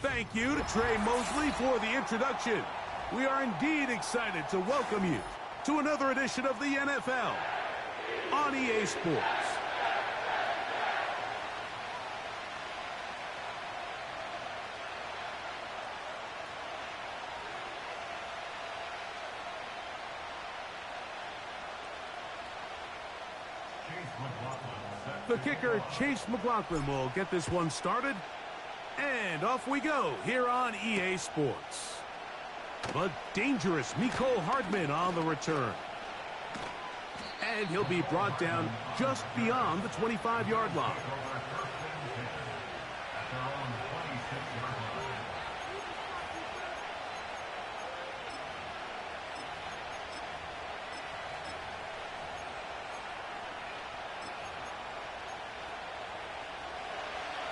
Thank you to Trey Mosley for the introduction. We are indeed excited to welcome you to another edition of the NFL on EA Sports. The kicker, Chase McLaughlin, will get this one started. And off we go here on EA Sports. But dangerous Mecole Hardman on the return. And he'll be brought down just beyond the 25-yard line.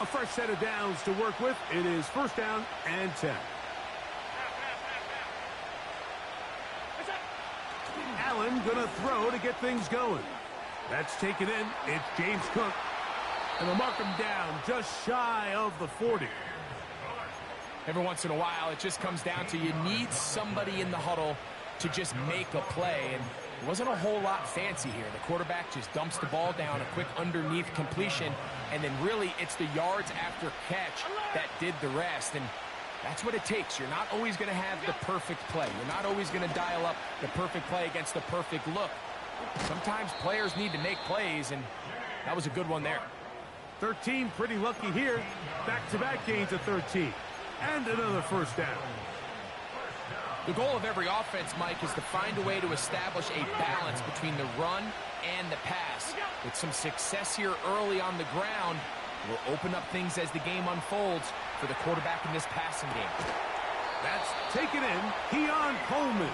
A fresh set of downs to work with. It is first down and 10. Allen gonna throw to get things going. That's taken in. It's James Cook. And they'll mark him down just shy of the 40. Every once in a while, it just comes down to you need somebody in the huddle to just make a play. And it wasn't a whole lot fancy here. The quarterback just dumps the ball down, a quick underneath completion, and then really it's the yards after catch that did the rest. And that's what it takes. You're not always going to have the perfect play. You're not always going to dial up the perfect play against the perfect look. Sometimes players need to make plays, and that was a good one there. 13, pretty lucky here. Back-to-back gains of 13. And another first down. The goal of every offense, Mike, is to find a way to establish a balance between the run and the pass. With some success here early on the ground, will open up things as the game unfolds for the quarterback in this passing game. That's taken in. Keon Coleman.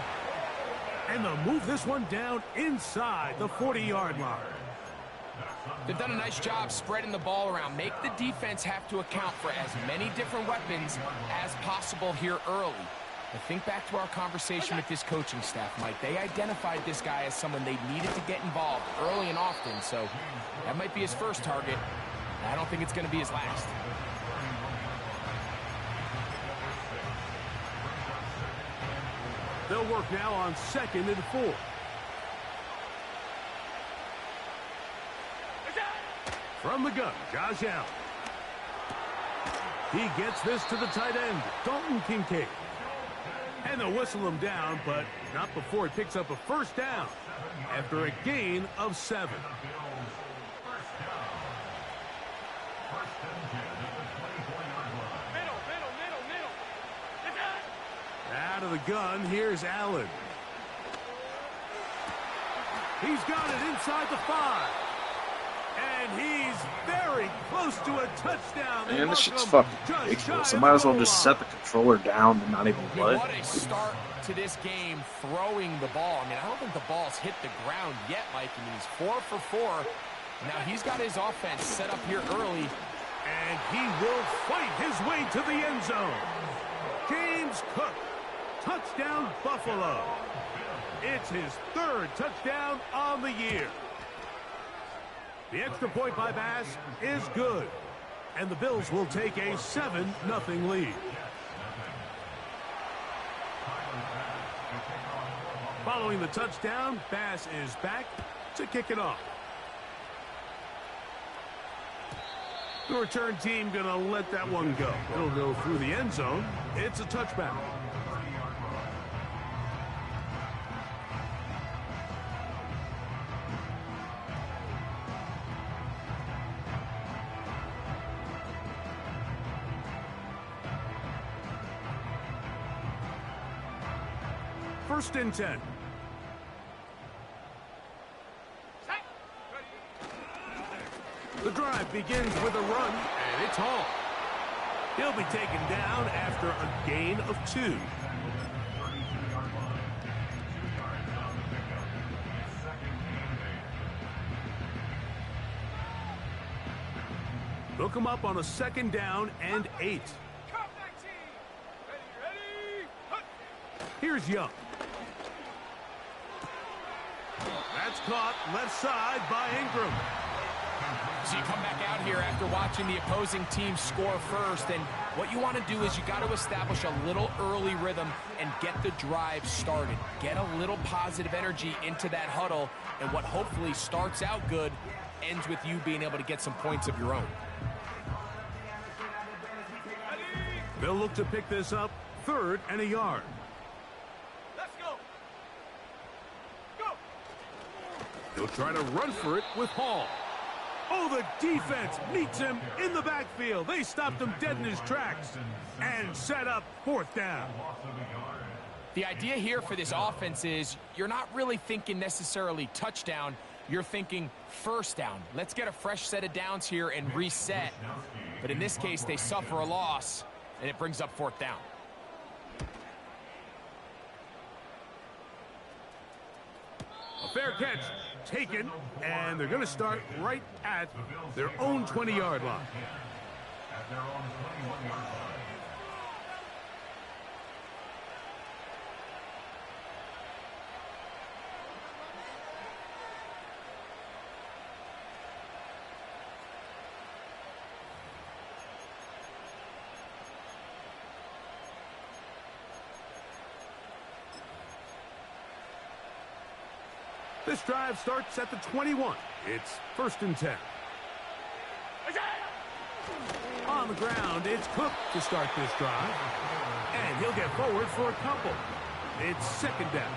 And they'll move this one down inside the 40-yard line. They've done a nice job spreading the ball around. Make the defense have to account for as many different weapons as possible here early. And think back to our conversation with this coaching staff, Mike. They identified this guy as someone they needed to get involved early and often, so that might be his first target. I don't think it's going to be his last. They'll work now on 2nd and 4. From the gun, Josh Allen. He gets this to the tight end, Dalton Kincaid. And they'll whistle him down, but not before he picks up a first down after a gain of 7. Out of the gun, here's Allen. He's got it inside the 5. And he's very close to a touchdown. Man, this shit's fucking ridiculous. I might as well just set the controller down and not even play. What a start to this game throwing the ball. I mean, I don't think the ball's hit the ground yet, Mike. I mean, he's 4 for 4. Now he's got his offense set up here early. And he will fight his way to the end zone. James Cook. Touchdown, Buffalo. It's his 3rd touchdown on the year. The extra point by Bass is good. And the Bills will take a 7-0 lead. Following the touchdown, Bass is back to kick it off. The return team going to let that one go. It'll go through the end zone. It's a touchback. First and 10. The drive begins with a run, and it's Hall. He'll be taken down after a gain of 2. Hook him up on a 2nd down and 8. Here's Young. That's caught left side by Ingram. So you come back out here after watching the opposing team score first, and what you want to do is you got to establish a little early rhythm and get the drive started. Get a little positive energy into that huddle, and what hopefully starts out good ends with you being able to get some points of your own. They'll look to pick this up, 3rd and a yard. Let's go. Go. He'll try to run for it with Hall. Oh, the defense meets him in the backfield. They stopped him dead in his tracks and set up 4th down. The idea here for this offense is you're not really thinking necessarily touchdown. You're thinking 1st down. Let's get a fresh set of downs here and reset. But in this case, they suffer a loss, and it brings up 4th down. A fair catch taken, and they're going to start right at their own 20-yard line. This drive starts at the 21. It's 1st and 10. On the ground, it's Cook to start this drive. And he'll get forward for a couple. It's 2nd down.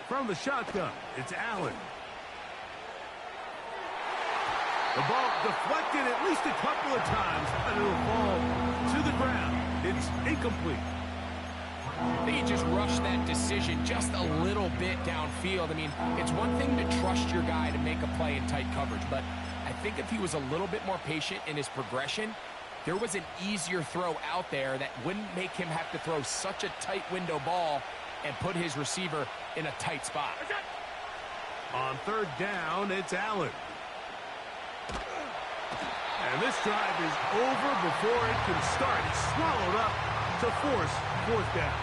From the shotgun, it's Allen. The ball deflected at least a couple of times, and it'll fall to the ground. It's incomplete. I think he just rushed that decision just a little bit downfield. I mean, it's one thing to trust your guy to make a play in tight coverage, but I think if he was a little bit more patient in his progression, there was an easier throw out there that wouldn't make him have to throw such a tight window ball and put his receiver in a tight spot. On 3rd down, it's Allen. And this drive is over before it can start. It's swallowed up to force 4th down.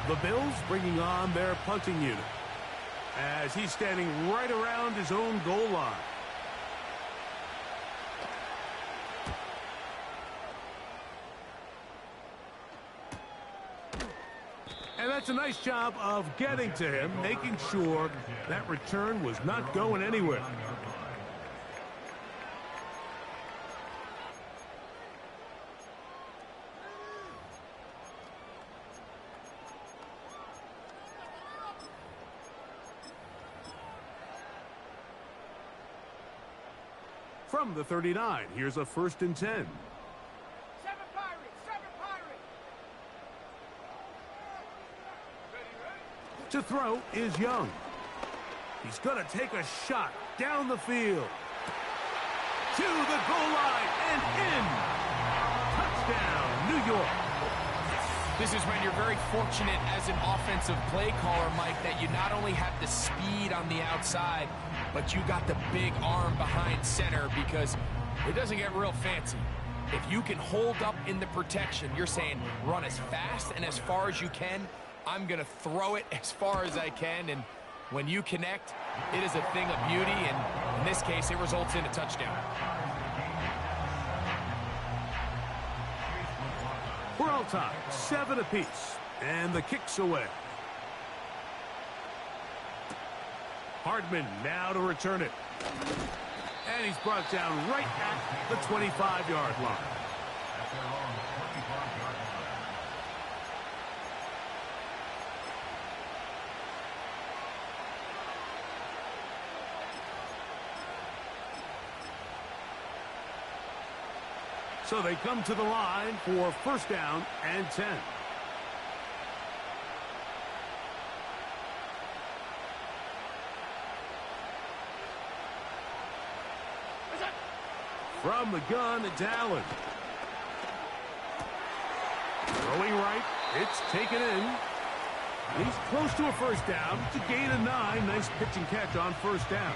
The Bills bringing on their punting unit as he's standing right around his own goal line. And that's a nice job of getting to him, making sure that return was not going anywhere. From the 39, here's a 1st and 10. To throw is Young. He's going to take a shot down the field. To the goal line and in. Touchdown, New York. This is when you're very fortunate as an offensive play caller, Mike, that you not only have the speed on the outside, but you got the big arm behind center, because it doesn't get real fancy. If you can hold up in the protection, you're saying run as fast and as far as you can. I'm going to throw it as far as I can, and when you connect, it is a thing of beauty, and in this case, it results in a touchdown. We're all tied, 7 apiece, and the kick's away. Hardman now to return it. And he's brought down right at the 25-yard line. So they come to the line for first down and 10. From the gun, it's Allen. Throwing right, it's taken in. He's close to a first down. It's a gain of 9. Nice pitch and catch on first down.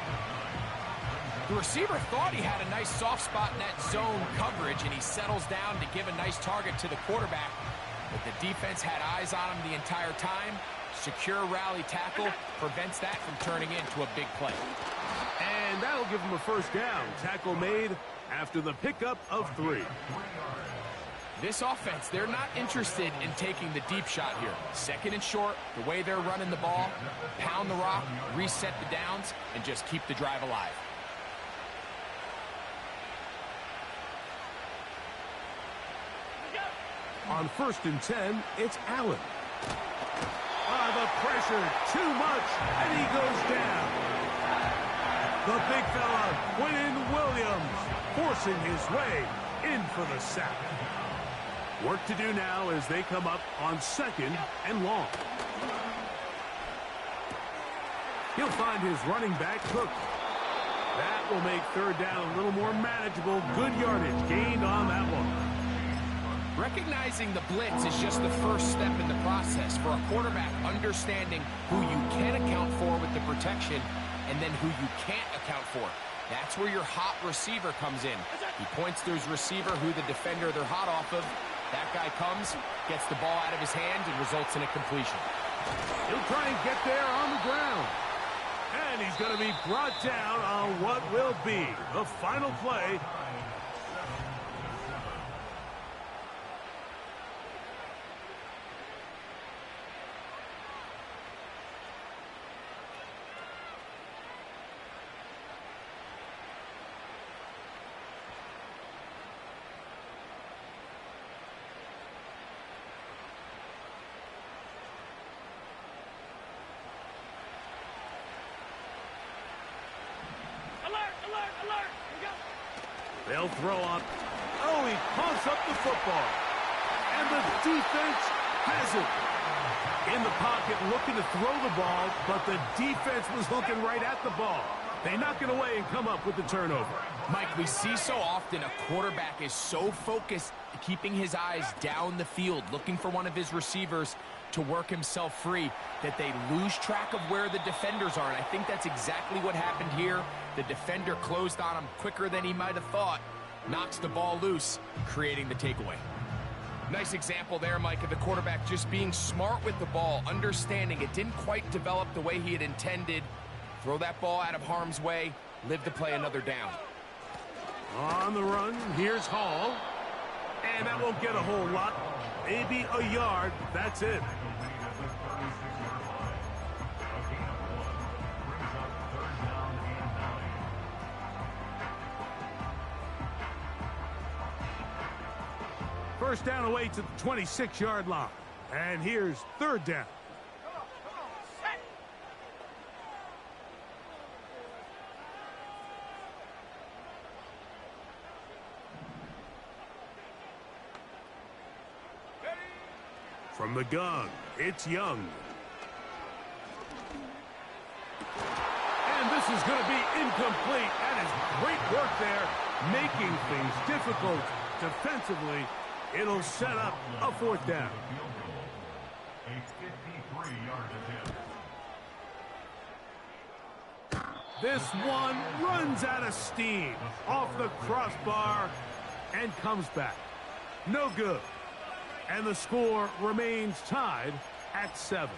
The receiver thought he had a nice soft spot in that zone coverage, and he settles down to give a nice target to the quarterback. But the defense had eyes on him the entire time. Secure rally tackle prevents that from turning into a big play. And that'll give him a first down. Tackle made after the pickup of 3. This offense, they're not interested in taking the deep shot here. Second and short, the way they're running the ball, pound the rock, reset the downs, and just keep the drive alive. On first and 10, it's Allen. The pressure, too much, and he goes down. The big fella, Quinn Williams, forcing his way in for the sack. Work to do now as they come up on second and long. He'll find his running back, Cook. That will make third down a little more manageable. Good yardage gained on that one. Recognizing the blitz is just the first step in the process for a quarterback understanding who you can account for with the protection and then who you can't account for. That's where your hot receiver comes in. He points to his receiver who the defender they're hot off of. That guy comes, gets the ball out of his hand, and results in a completion. He'll try and get there on the ground. And he's going to be brought down on what will be the final play. They'll throw on. Oh, he pumps up the football. And the defense has it. In the pocket, looking to throw the ball, but the defense was looking right at the ball. They knock it away and come up with the turnover. Mike, we see so often a quarterback is so focused, keeping his eyes down the field, looking for one of his receivers to work himself free, that they lose track of where the defenders are. And I think that's exactly what happened here. The defender closed on him quicker than he might have thought, knocks the ball loose, creating the takeaway. Nice example there, Mike, of the quarterback just being smart with the ball, understanding it didn't quite develop the way he had intended. Throw that ball out of harm's way, live to play another down. On the run, here's Hall. And that won't get a whole lot. Maybe a yard, that's it. First down away to the 26-yard line. And here's third down. From the gun, it's Young. And this is going to be incomplete. That is great work there, making things difficult defensively. It'll set up a fourth down. This one runs out of steam off the crossbar and comes back. No good. And the score remains tied at 7.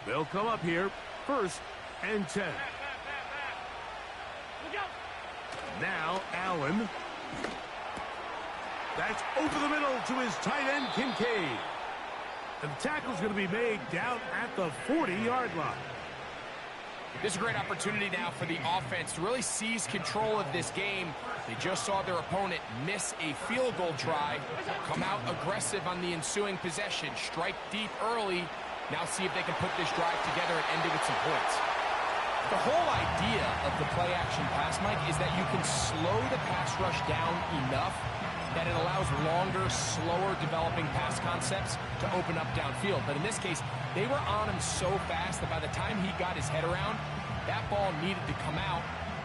They'll come up here, first and 10. Now Allen. That's over the middle to his tight end, Kincaid. And the tackle's going to be made down at the 40-yard line. This is a great opportunity now for the offense to really seize control of this game. They just saw their opponent miss a field goal try, come out aggressive on the ensuing possession, strike deep early. Now see if they can put this drive together and end it with some points. The whole idea of the play-action pass, Mike, is that you can slow the pass rush down enough that it allows longer, slower developing pass concepts to open up downfield. But in this case, they were on him so fast that by the time he got his head around, that ball needed to come out.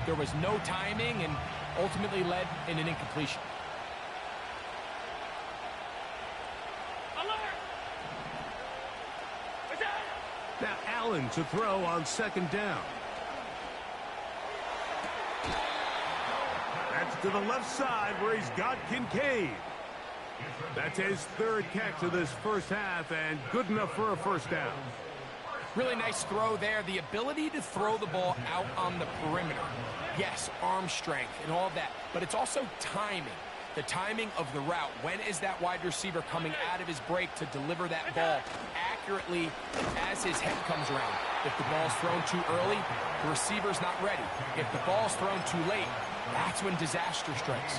There was no timing and ultimately led in an incompletion. Now Allen to throw on second down. That's to the left side where he's got Kincaid. That's his third catch of this first half and good enough for a first down. Really nice throw there. The ability to throw the ball out on the perimeter. Yes, arm strength and all of that, but it's also timing. The timing of the route. When is that wide receiver coming out of his break to deliver that ball accurately as his head comes around? If the ball's thrown too early, the receiver's not ready. If the ball's thrown too late, that's when disaster strikes.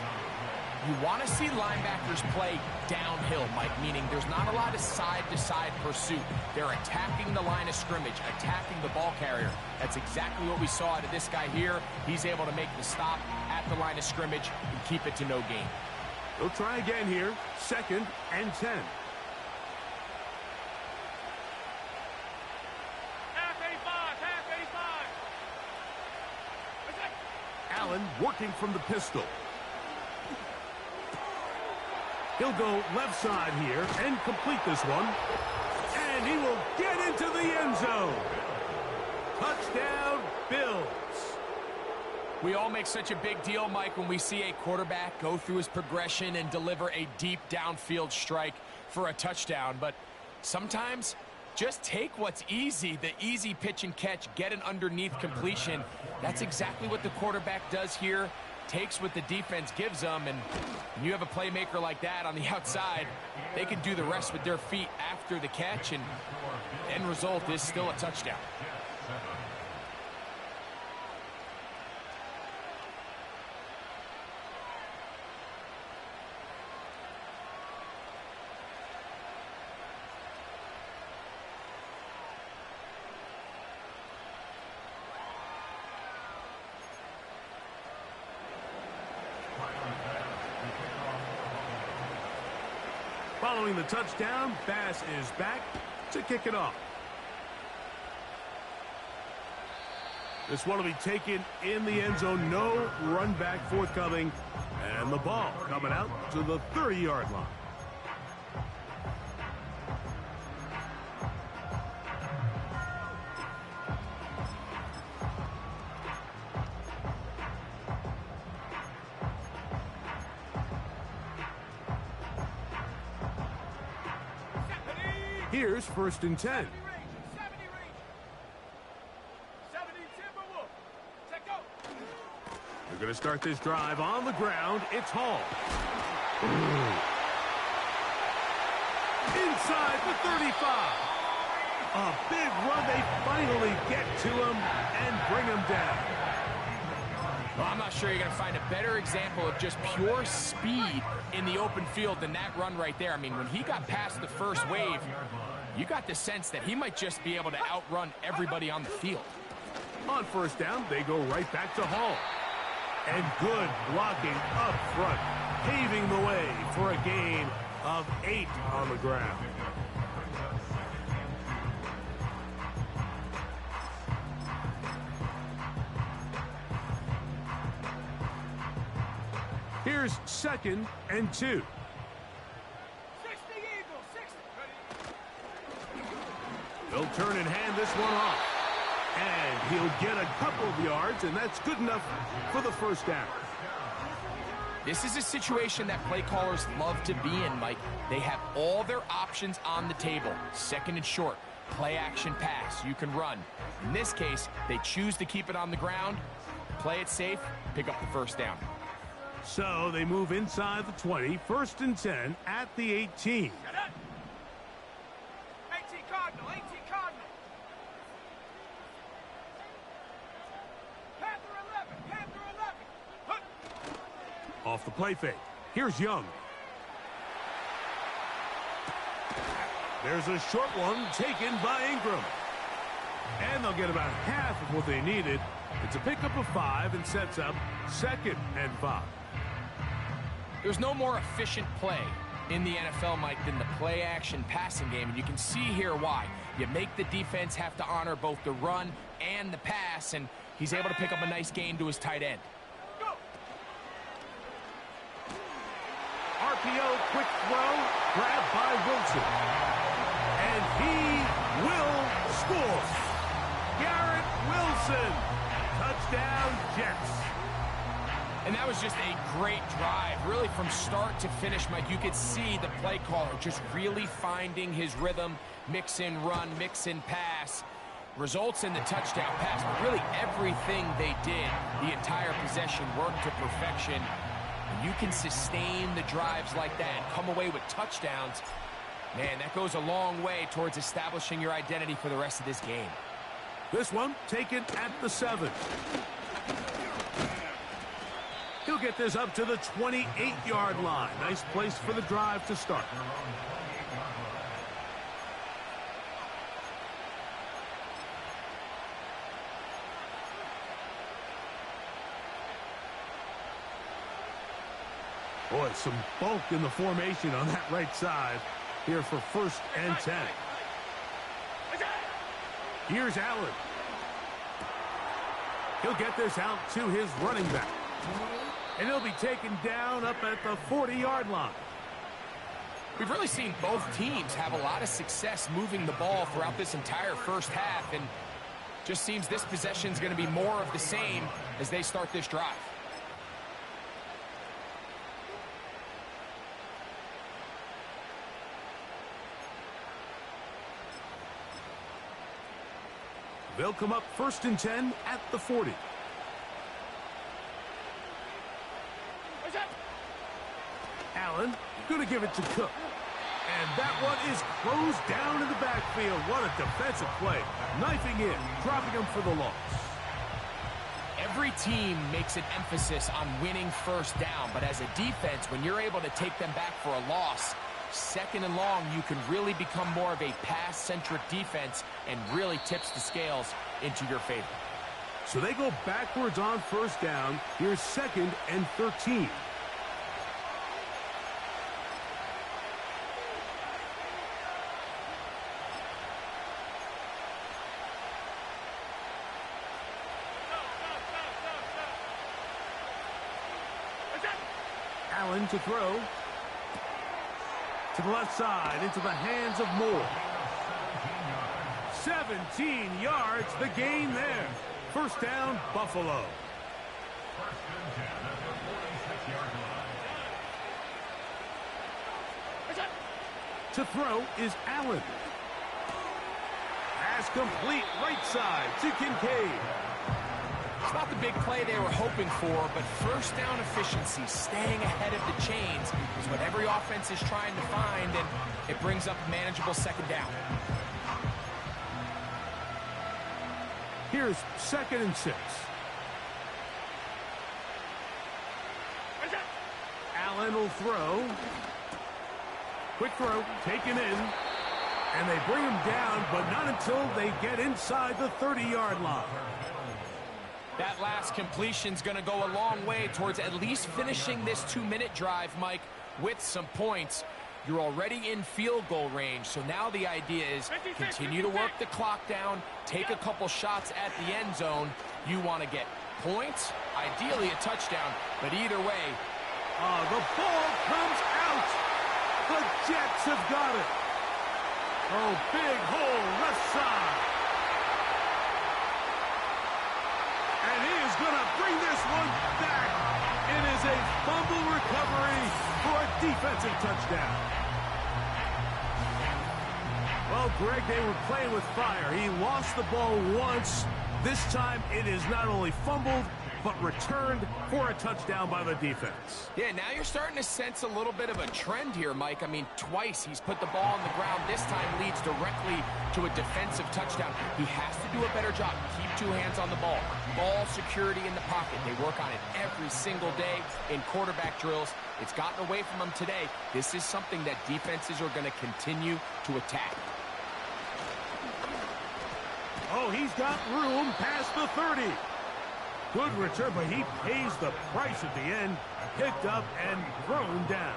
You want to see linebackers play downhill, Mike, meaning there's not a lot of side-to-side pursuit. They're attacking the line of scrimmage, attacking the ball carrier. That's exactly what we saw out of this guy here. He's able to make the stop at the line of scrimmage and keep it to no gain. They'll try again here, 2nd and 10. Allen working from the pistol. He'll go left side here and complete this one. And he will get into the end zone. Touchdown, Bills. We all make such a big deal, Mike, when we see a quarterback go through his progression and deliver a deep downfield strike for a touchdown. But sometimes just take what's easy, the easy pitch and catch, get an underneath completion. That's exactly what the quarterback does here. Takes what the defense gives them, and when you have a playmaker like that on the outside, they can do the rest with their feet after the catch, and the end result is still a touchdown. Following the touchdown, Bass is back to kick it off. This one will be taken in the end zone. No run back forthcoming. And the ball coming out to the 30-yard line. Here's 1st and 10. They're going to start this drive on the ground. It's Hall. Inside the 35. A big run. They finally get to him and bring him down. Well, I'm not sure you're going to find a better example of just pure speed in the open field than that run right there. I mean, when he got past the first wave, you got the sense that he might just be able to outrun everybody on the field. On 1st down, they go right back to Hall. And good blocking up front, paving the way for a gain of 8 on the ground. Here's 2nd and 2. 60 Eagles, 60. They'll turn and hand this one off. And he'll get a couple of yards, and that's good enough for the first down. This is a situation that play callers love to be in, Mike. They have all their options on the table. 2nd and short, play action pass, you can run. In this case, they choose to keep it on the ground, play it safe, pick up the first down. So they move inside the 20, 1st and 10 at the 18. 18 Cardinal, 18 Cardinal. Panther 11, Panther 11. Off the play fake. Here's Young. There's a short one taken by Ingram. And they'll get about half of what they needed. It's a pickup of 5 and sets up 2nd and 5. There's no more efficient play in the NFL, Mike, than the play-action passing game, and you can see here why. You make the defense have to honor both the run and the pass, and he's able to pick up a nice gain to his tight end. RPO, quick throw, grabbed by Wilson. And he will score. Garrett Wilson, touchdown Jets. And that was just a great drive, really from start to finish, Mike. You could see the play caller just really finding his rhythm, mix in run, mix in pass. Results in the touchdown pass, but really everything they did, the entire possession worked to perfection. And you can sustain the drives like that and come away with touchdowns. Man, that goes a long way towards establishing your identity for the rest of this game. This one taken at the 7. He'll get this up to the 28-yard line. Nice place for the drive to start. Boy, some bulk in the formation on that right side here for 1st and 10. Here's Allen. He'll get this out to his running back. And he'll be taken down up at the 40-yard line. We've really seen both teams have a lot of success moving the ball throughout this entire first half, and just seems this possession is going to be more of the same as they start this drive. They'll come up 1st and 10 at the 40. Allen going to give it to Cook. And that one is closed down in the backfield. What a defensive play. Knifing in, dropping him for the loss. Every team makes an emphasis on winning first down, but as a defense, when you're able to take them back for a loss, 2nd and long, you can really become more of a pass-centric defense and really tips the scales into your favor. So they go backwards on 1st down. Here's 2nd and 13. Allen to throw. To the left side, into the hands of Moore. 17 yards, the gain there. 1st down, Buffalo. To throw is Allen. Pass complete, right side to Kincaid. It's not the big play they were hoping for, but 1st down efficiency, staying ahead of the chains, is what every offense is trying to find, and it brings up a manageable 2nd down. Here's 2nd and 6. Allen will throw. Quick throw, taken in. And they bring him down, but not until they get inside the 30-yard line. That last completion's going to go a long way towards at least finishing this 2-minute drive, Mike, with some points. You're already in field goal range, so now the idea is continue to work the clock down, take a couple shots at the end zone. You want to get points, ideally a touchdown, but either way. The ball comes out. The Jets have got it. Oh, big hole left side. And he is going to bring this one back. It is a fumble recovery for a defensive touchdown. Well, Greg, they were playing with fire. He lost the ball once. This time it is not only fumbled, but returned for a touchdown by the defense. Yeah, now you're starting to sense a little bit of a trend here, Mike. I mean, twice he's put the ball on the ground. This time leads directly to a defensive touchdown. He has to do a better job. Keep 2 hands on the ball. Ball security in the pocket. They work on it every single day in quarterback drills. It's gotten away from them today. This is something that defenses are going to continue to attack. Oh, he's got room past the 30. Good return, but he pays the price at the end. Picked up and thrown down.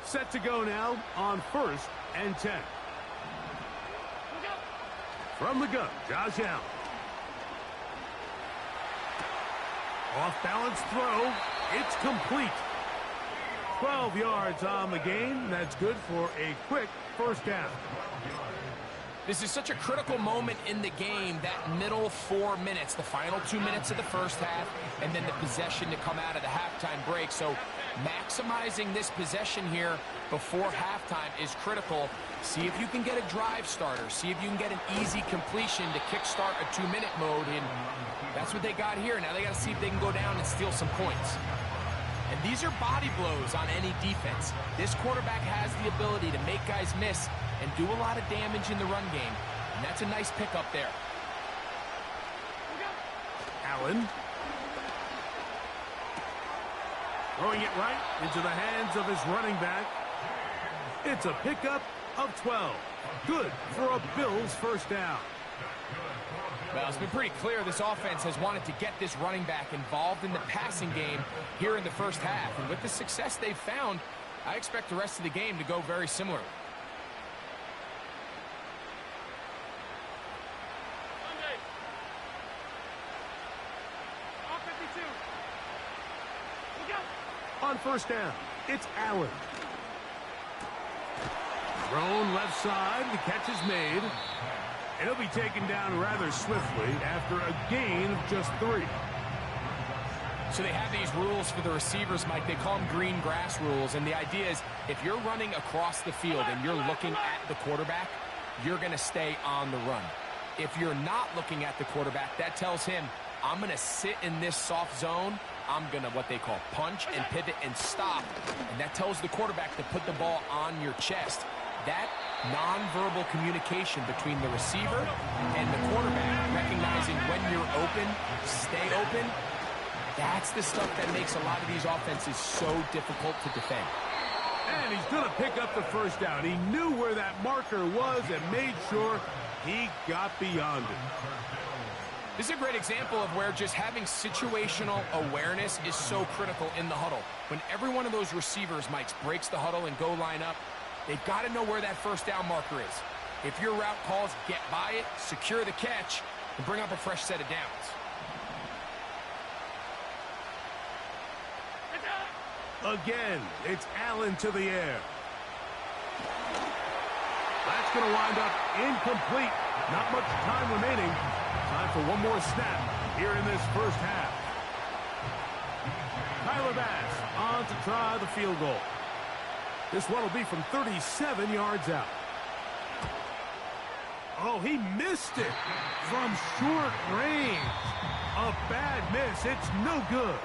Set to go now on 1st and 10. From the gun, Josh Allen. Off-balance throw. It's complete. 12 yards on the game. That's good for a quick first down. This is such a critical moment in the game, that middle 4 minutes, the final 2 minutes of the first half, and then the possession to come out of the halftime break. So maximizing this possession here before halftime is critical. See if you can get a drive starter. See if you can get an easy completion to kickstart a 2-minute mode, and that's what they got here. Now they got to see if they can go down and steal some points. And these are body blows on any defense. This quarterback has the ability to make guys miss and do a lot of damage in the run game. And that's a nice pickup there. Allen. Throwing it right into the hands of his running back. It's a pickup of 12. Good for a Bills first down. Well, it's been pretty clear this offense has wanted to get this running back involved in the passing game here in the first half. And with the success they've found, I expect the rest of the game to go very similar. On first down, it's Allen. Thrown left side, the catch is made. And he'll be taken down rather swiftly after a gain of just 3. So they have these rules for the receivers, Mike. They call them green grass rules. And the idea is if you're running across the field and you're looking at the quarterback, you're going to stay on the run. If you're not looking at the quarterback, that tells him, I'm going to sit in this soft zone. I'm going to what they call punch and pivot and stop. And that tells the quarterback to put the ball on your chest. That nonverbal communication between the receiver and the quarterback, recognizing when you're open, stay open, that's the stuff that makes a lot of these offenses so difficult to defend. And he's going to pick up the first down. He knew where that marker was and made sure he got beyond it. This is a great example of where just having situational awareness is so critical in the huddle. When every one of those receivers, Mike, breaks the huddle and go line up, they've got to know where that first down marker is. If your route calls, get by it, secure the catch, and bring up a fresh set of downs. Again, it's Allen to the air. That's going to wind up incomplete. Not much time remaining. Time for one more snap here in this first half. Tyler Bass on to try the field goal. This one will be from 37 yards out. Oh, he missed it from short range. A bad miss. It's no good.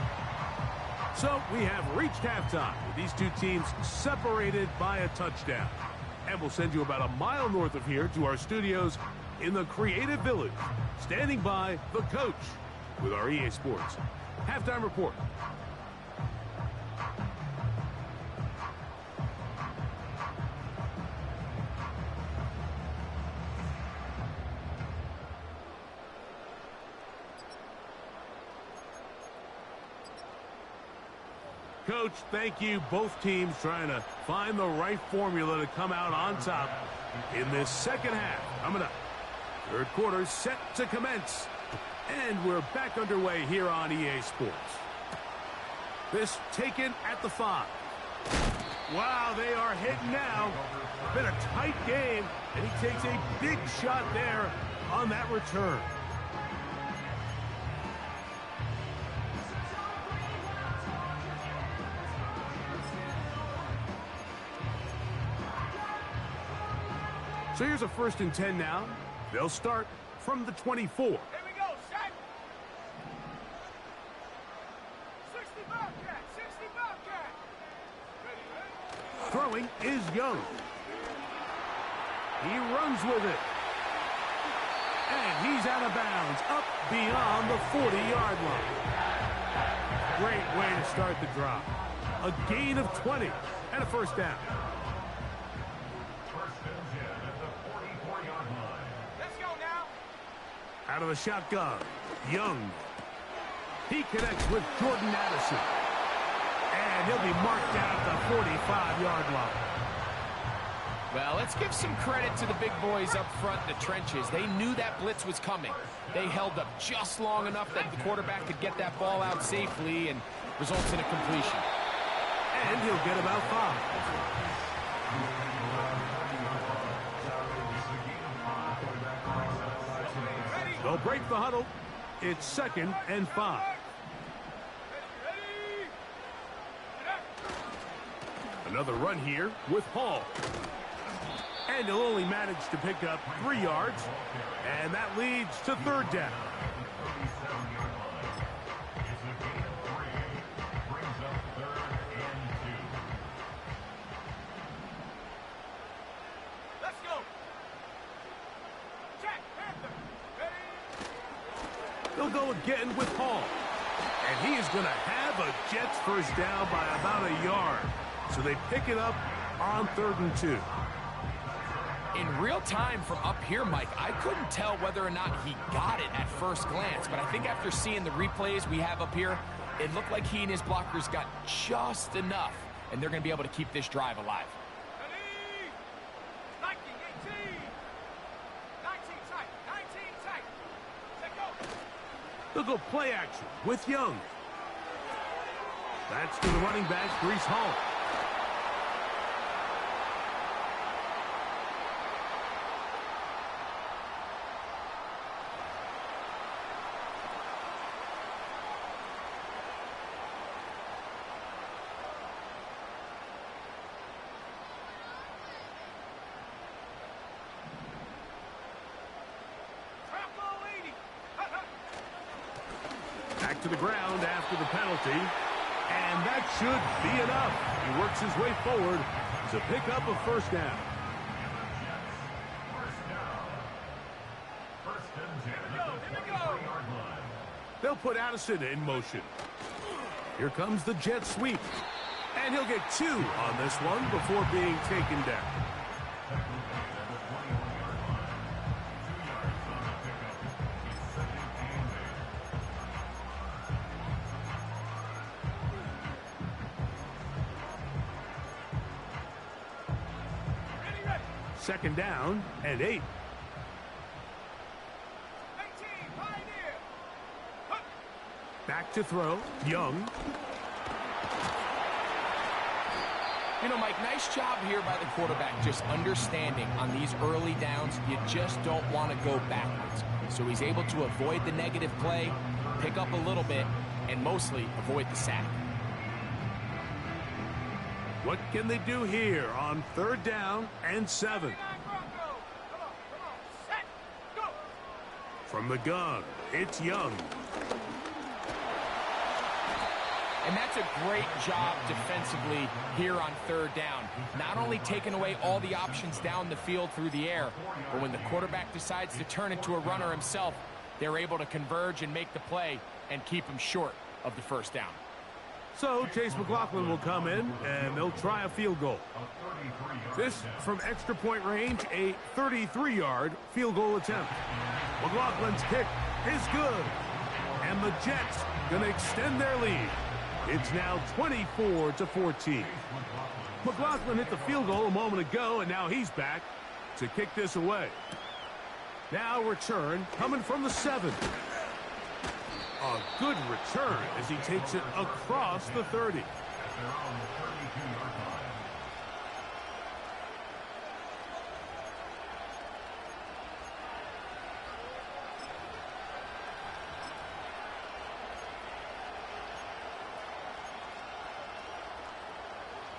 So we have reached halftime with these two teams separated by a touchdown. And we'll send you about a mile north of here to our studios in the Creative Village. Standing by, the coach with our EA Sports halftime report. Coach, thank you. Both teams trying to find the right formula to come out on top in this second half. Coming up, third quarter set to commence. And we're back underway here on EA Sports. This taken at the 5. Wow, they are hitting now. Been a tight game, and he takes a big shot there on that return. So here's a 1st and 10 now. They'll start from the 24. Here we go, set. 60 Bobcat, 60 Bobcat. Ready, ready? Throwing is Young. He runs with it. And he's out of bounds, up beyond the 40-yard line. Great way to start the drive. A gain of 20 and a first down. Let's go now. Out of the shotgun, Young. He connects with Jordan Addison. And he'll be marked down at the 45-yard line. Well, let's give some credit to the big boys up front in the trenches. They knew that blitz was coming. They held up just long enough that the quarterback could get that ball out safely and results in a completion. And he'll get about 5. They'll break the huddle. It's 2nd and 5. Ready. Another run here with Hall. And he'll only manage to pick up 3 yards. And that leads to 3rd down. Let's go. Jack Panther. Ready. They'll go again with Hall. And he is going to have a Jets first down by about a yard. So they pick it up on 3rd and 2. In real time from up here, Mike, I couldn't tell whether or not he got it at first glance, but I think after seeing the replays we have up here, it looked like he and his blockers got just enough, and they're going to be able to keep this drive alive. Ready. 19, 18. 19 tight. 19 tight. Let's go. They'll go play action with Young. That's to the running back, Breece Hall. Back to the ground after the penalty. And that should be enough. He works his way forward to pick up a first down. Here we go. They'll put Addison in motion. Here comes the jet sweep. And he'll get 2 on this one before being taken down. Ready. 2nd down and 8. 18. Pioneer. Hup. Back to throw. Young. You know, Mike, nice job here by the quarterback just understanding on these early downs, you just don't want to go backwards. So he's able to avoid the negative play, pick up a little bit, and mostly avoid the sack. What can they do here on 3rd down and 7? 39 Broncos. Come on. Set. Go. From the gun, it's Young. And that's a great job defensively here on 3rd down. Not only taking away all the options down the field through the air, but when the quarterback decides to turn into a runner himself, they're able to converge and make the play and keep him short of the first down. So Chase McLaughlin will come in, and they'll try a field goal. This from extra point range, a 33-yard field goal attempt. McLaughlin's kick is good, and the Jets going to extend their lead. It's now 24-14. McLaughlin hit the field goal a moment ago, and now he's back to kick this away. Now return coming from the 7. A good return as he takes it across the 30.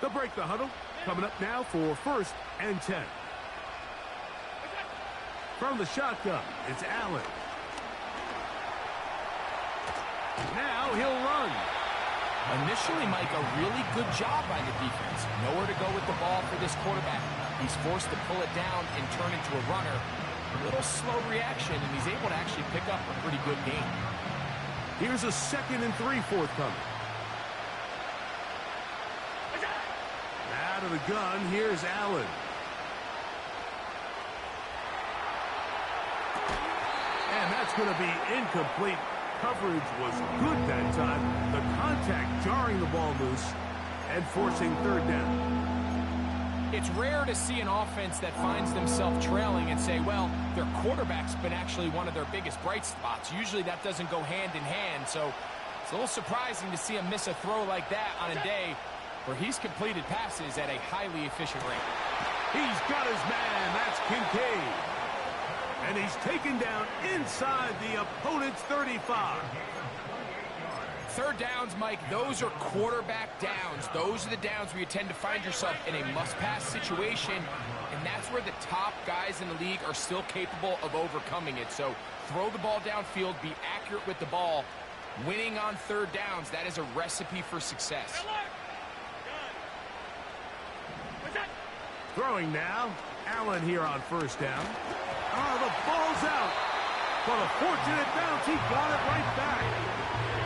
They'll break the huddle. Coming up now for 1st and 10. From the shotgun, it's Allen. Now he'll run. Initially, Mike, a really good job by the defense. Nowhere to go with the ball for this quarterback. He's forced to pull it down and turn into a runner. little slow reaction, and he's able to actually pick up a pretty good gain. Here's a 2nd and 3 forthcoming. Out of the gun, here's Allen. And that's going to be incomplete. Coverage was good that time. The contact jarring the ball loose and forcing 3rd down. It's rare to see an offense that finds themselves trailing and say, well, their quarterback's been actually one of their biggest bright spots. Usually that doesn't go hand in hand, so it's a little surprising to see him miss a throw like that on a day where he's completed passes at a highly efficient rate. He's got his man. That's Kincaid. And he's taken down inside the opponent's 35. 3rd downs, Mike, those are quarterback downs. Those are the downs where you tend to find yourself in a must-pass situation, and that's where the top guys in the league are still capable of overcoming it. So throw the ball downfield, be accurate with the ball. Winning on 3rd downs, that is a recipe for success. Throwing now. Allen here on 1st down. Oh, the ball's out. But a fortunate bounce. He got it right back.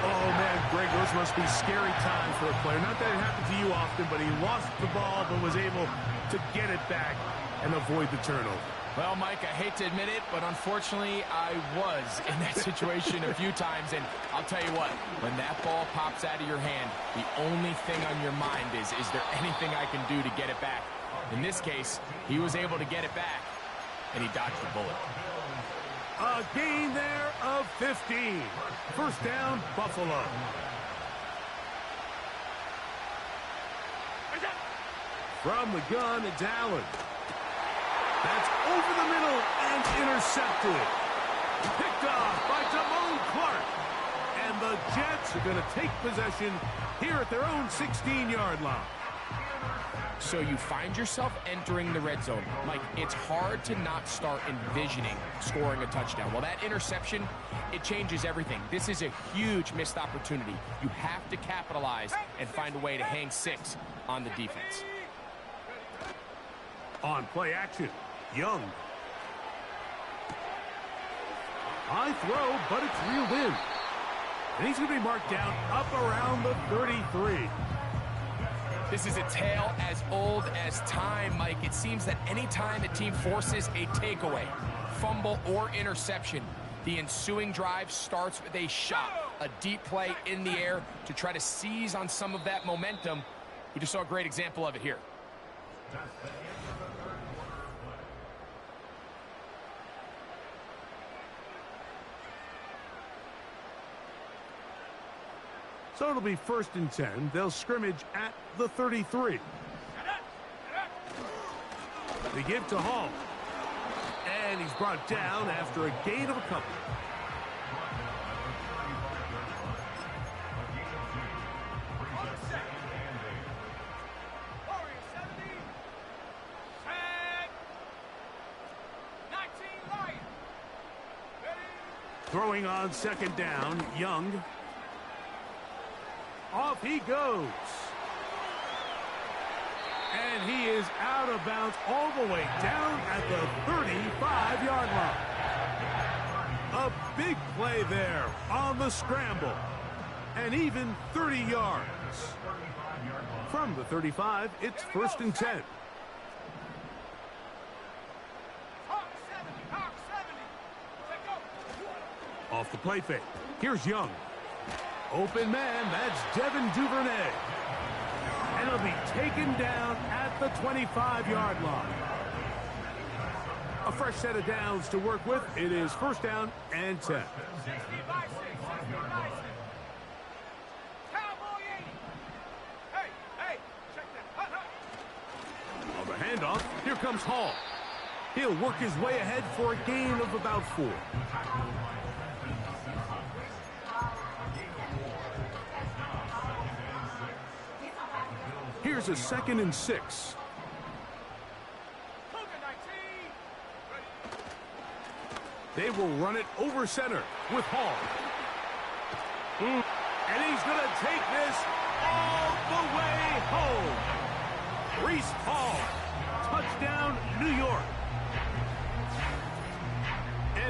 Oh, man, Greg, those must be scary times for a player. Not that it happened to you often, but he lost the ball but was able to get it back and avoid the turnover. Well, Mike, I hate to admit it, but unfortunately, I was in that situation a few times. And I'll tell you what, when that ball pops out of your hand, the only thing on your mind is there anything I can do to get it back? In this case, he was able to get it back, and he dodged the bullet. A gain there of 15. 1st down, Buffalo. From the gun, it's Allen. That's over the middle and intercepted. Picked off by Damone Clark. And the Jets are going to take possession here at their own 16-yard line. So you find yourself entering the red zone. Mike, it's hard to not start envisioning scoring a touchdown. Well, that interception, it changes everything. This is a huge missed opportunity. You have to capitalize and find a way to hang 6 on the defense. On play action, Young. High throw, but it's reeled in. And he's going to be marked down up around the 33. This is a tale as old as time, Mike. It seems that any time a team forces a takeaway, fumble, or interception, the ensuing drive starts with a shot, a deep play in the air to try to seize on some of that momentum. We just saw a great example of it here. So it'll be 1st and 10. They'll scrimmage at the 33. They give to Hall. And he's brought down after a gain of a couple. Throwing on 2nd down, Young. Off he goes. And he is out of bounds all the way down at the 35-yard line. A big play there on the scramble. And even 30 yards. From the 35, it's 1st and 10. Off the play fake. Here's Young. Open man, that's Devin Duvernay. And he'll be taken down at the 25-yard line. A fresh set of downs to work with. It is 1st down and 10. On the handoff, here comes Hall. He'll work his way ahead for a gain of about 4. Here's a 2nd and 6. They will run it over center with Hall. And he's going to take this all the way home. Reese Hall, touchdown, New York.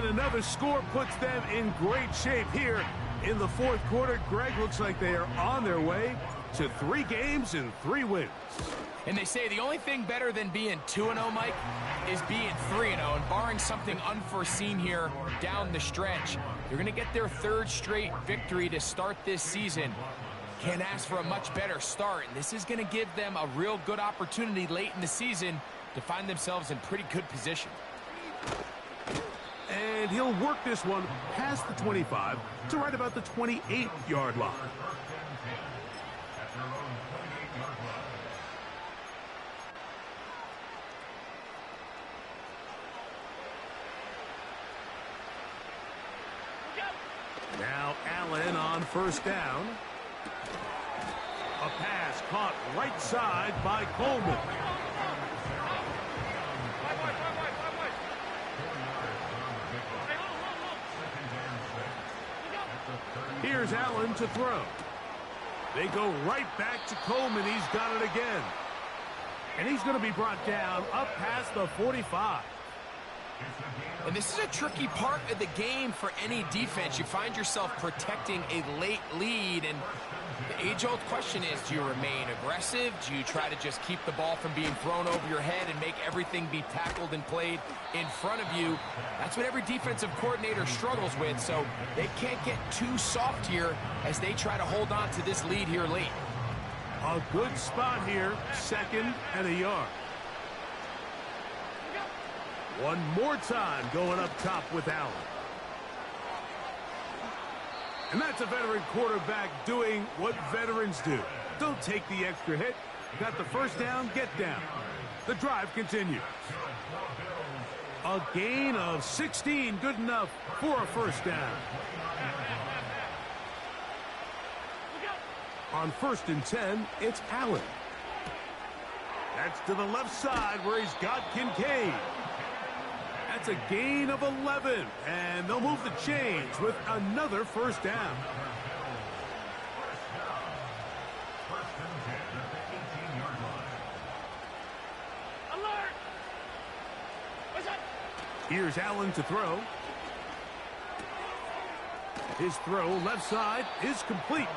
And another score puts them in great shape here in the fourth quarter. Greg, looks like they are on their way to 3 games and 3 wins. And they say the only thing better than being 2-0, Mike, is being 3-0. And barring something unforeseen here down the stretch, they're going to get their 3rd straight victory to start this season. Can't ask for a much better start. And this is going to give them a real good opportunity late in the season to find themselves in pretty good position. And he'll work this one past the 25 to right about the 28-yard line. Now Allen on first down. A pass caught right side by Coleman. Here's Allen to throw. They go right back to Coleman. He's got it again. And he's going to be brought down up past the 45. And this is a tricky part of the game for any defense. You find yourself protecting a late lead, and the age-old question is, do you remain aggressive? Do you try to just keep the ball from being thrown over your head and make everything be tackled and played in front of you? That's what every defensive coordinator struggles with, so they can't get too soft here as they try to hold on to this lead here late. A good spot here, 2nd and a yard. One more time going up top with Allen. And that's a veteran quarterback doing what veterans do. Don't take the extra hit. Got the first down, get down. The drive continues. A gain of 16, good enough for a first down. On 1st and 10, it's Allen. That's to the left side where he's got Kincaid. That's a gain of 11, and they'll move the chains with another first down. Alert! What's that? Here's Allen to throw. His throw left side is complete,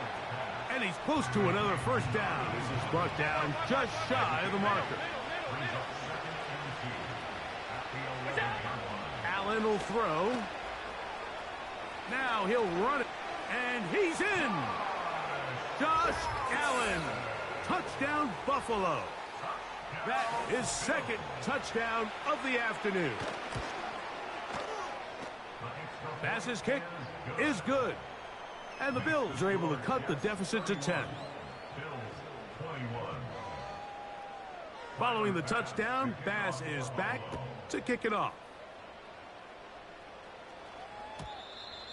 and he's close to another first down as he's brought down just shy of the marker. Allen will throw. Now he'll run it, and he's in. Josh Allen, touchdown Buffalo. That is 2nd touchdown of the afternoon. Pass's kick is good, and the Bills are able to cut the deficit to 10. Following the touchdown, Bass is back to kick it off.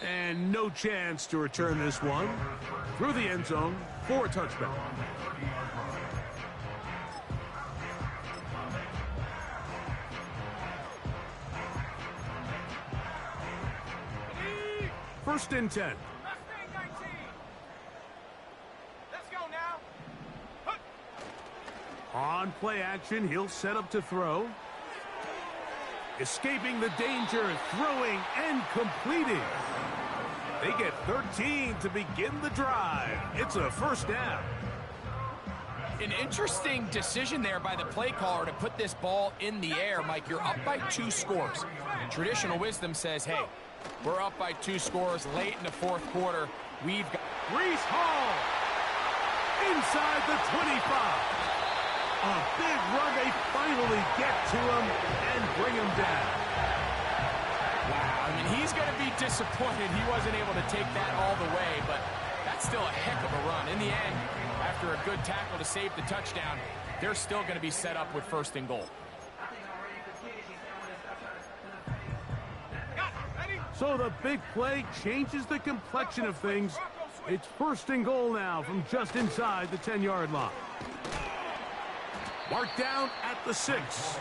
And no chance to return this one through the end zone for a touchback. First and 10. Let's go now. On play action, he'll set up to throw. Escaping the danger, throwing and completing. They get 13 to begin the drive. It's a first down. An interesting decision there by the play caller to put this ball in the air. Mike, you're up by 2 scores. Traditional wisdom says, hey, we're up by 2 scores late in the fourth quarter. We've got Breece Hall inside the 25. A big run. They finally get to him and bring him down. Wow, I mean, he's going to be disappointed he wasn't able to take that all the way, but that's still a heck of a run. In the end, after a good tackle to save the touchdown, they're still going to be set up with 1st and goal. So the big play changes the complexion of things. It's 1st and goal now from just inside the 10-yard line. Marked down at the 6.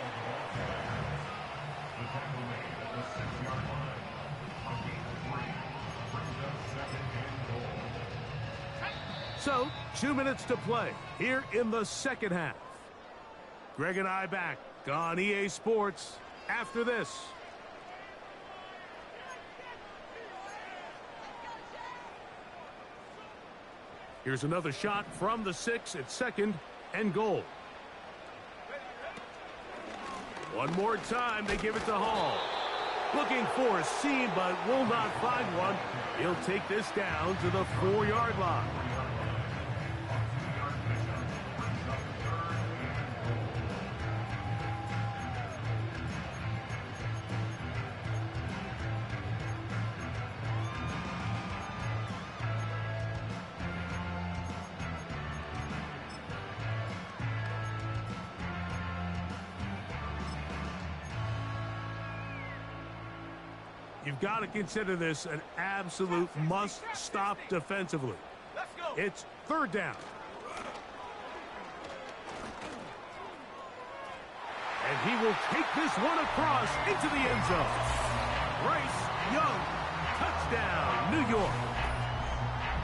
So, 2 minutes to play here in the second half. Greg and I back on EA Sports after this. Here's another shot from the 6 at 2nd and goal. One more time, they give it to Hall. Looking for a seam, but will not find one. He'll take this down to the 4-yard line. You've got to consider this an absolute must-stop defensively. Let's go. It's 3rd down. And he will take this one across into the end zone. Bryce Young, touchdown, New York.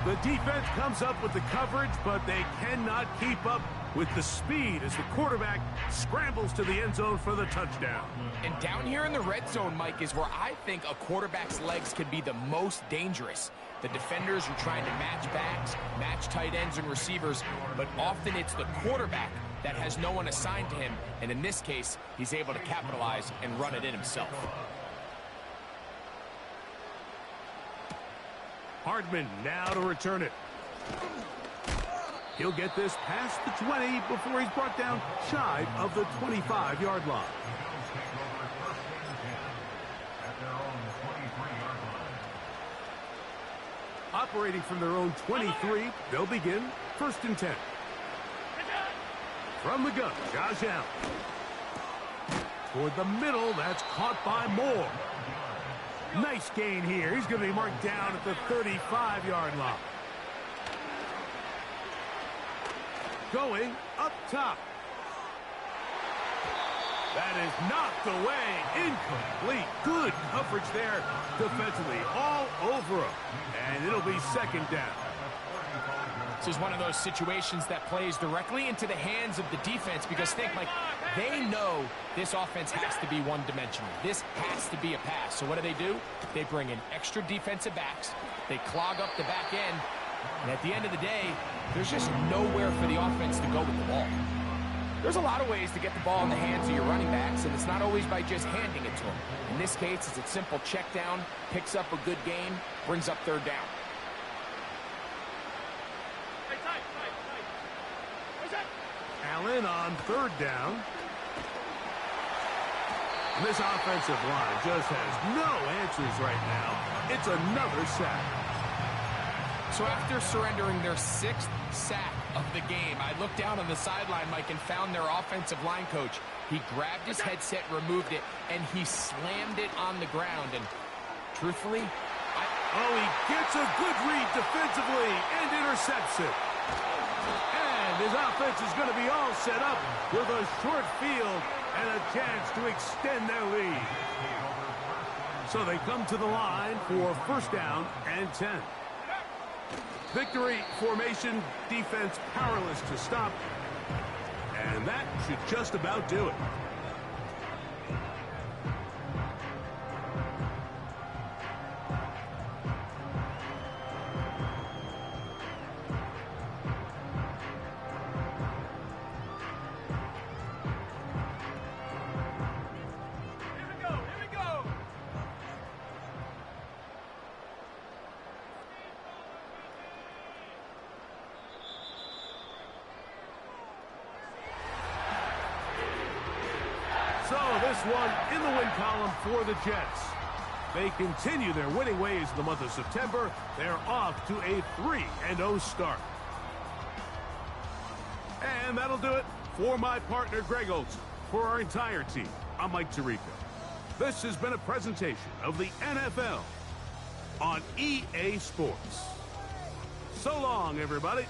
The defense comes up with the coverage, but they cannot keep up with the speed as the quarterback scrambles to the end zone for the touchdown. And down here in the red zone, Mike, is where I think a quarterback's legs can be the most dangerous. The defenders are trying to match backs, match tight ends and receivers, but often it's the quarterback that has no one assigned to him, and in this case, he's able to capitalize and run it in himself. Hardman now to return it. He'll get this past the 20 before he's brought down shy of the 25-yard line. Operating from their own 23, they'll begin 1st and 10. From the gun, Josh Allen. Toward the middle, that's caught by Moore. Nice gain here. He's going to be marked down at the 35-yard line. Going up top. That is knocked away. Incomplete. Good coverage there defensively. All over him. And it'll be 2nd down. This is one of those situations that plays directly into the hands of the defense because think, like, they know this offense has to be one-dimensional. This has to be a pass. So what do? They bring in extra defensive backs. They clog up the back end. And at the end of the day, there's just nowhere for the offense to go with the ball. There's a lot of ways to get the ball in the hands of your running backs, and it's not always by just handing it to them. In this case, it's a simple check down, picks up a good gain, brings up 3rd down. Allen on 3rd down. And this offensive line just has no answers right now. It's another sack. So after surrendering their 6th sack of the game, I looked down on the sideline, Mike, and found their offensive line coach. He grabbed his headset, removed it, and he slammed it on the ground. And truthfully, he gets a good read defensively and intercepts it. And his offense is going to be all set up with a short field and a chance to extend their lead. So they come to the line for 1st down and 10. Victory formation, defense powerless to stop. And that should just about do it. So this one in the win column for the Jets. They continue their winning ways in the month of September. They're off to a 3-0 start. And that'll do it for my partner, Greg Olson. For our entire team, I'm Mike Tirico. This has been a presentation of the NFL on EA Sports. So long, everybody.